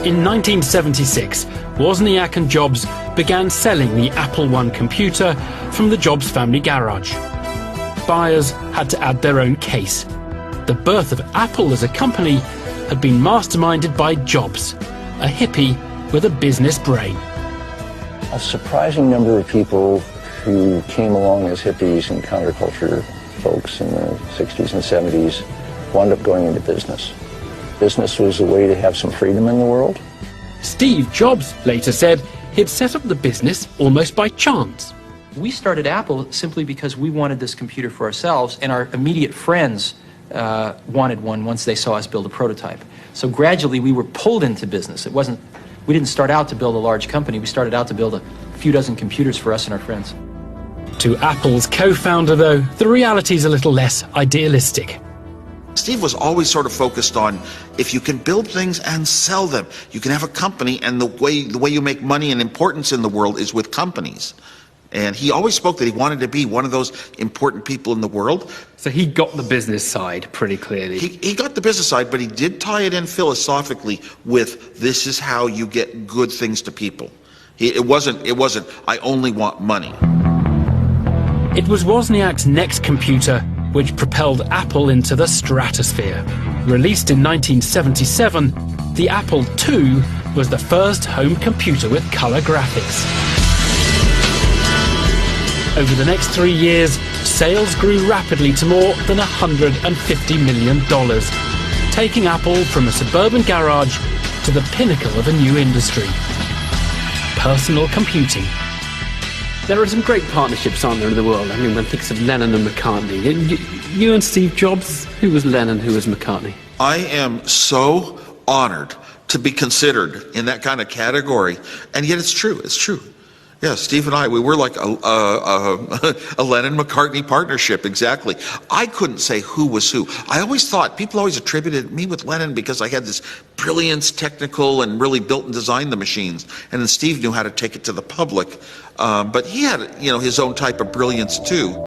In 1976, Wozniak and Jobs began selling the Apple I computer from the Jobs family garage. Buyers had to add their own case. The birth of Apple as a company had been masterminded by Jobs, a hippie with a business brain. A surprising number of people who came along as hippies and counterculture folks in the 60s and 70s wound up going into business. Business was a way to have some freedom in the world. Steve Jobs later said he'd set up the business almost by chance. We started Apple simply because we wanted this computer for ourselves, and our immediate friends wanted one once they saw us build a prototype. So gradually we were pulled into business. We didn't start out to build a large company. We started out to build a few dozen computers for us and our friends. To Apple's co-founder, though, the reality's a little less idealistic. Steve was always sort of focused on, if you can build things and sell them, you can have a company, and the way you make money and importance in the world is with companies. And he always spoke that he wanted to be one of those important people in the world. So he got the business side pretty clearly. He got the business side, but he did tie it in philosophically with, this is how you get good things to people. It wasn't, I only want money. It was Wozniak's next computer which propelled Apple into the stratosphere. Released in 1977, the Apple II was the first home computer with color graphics. Over the next 3 years, sales grew rapidly to more than $150 million, taking Apple from a suburban garage to the pinnacle of a new industry: personal computing. There are some great partnerships, aren't there, in the world? I mean, one thinks of Lennon and McCartney. You and Steve Jobs, who was Lennon, who was McCartney? I am so honored to be considered in that kind of category, and yet it's true. Yeah, Steve and I, we were like a Lennon-McCartney partnership, exactly. I couldn't say who was who. People always attributed me with Lennon because I had this brilliance, technical, and really built and designed the machines. And then Steve knew how to take it to the public. But he had, his own type of brilliance too.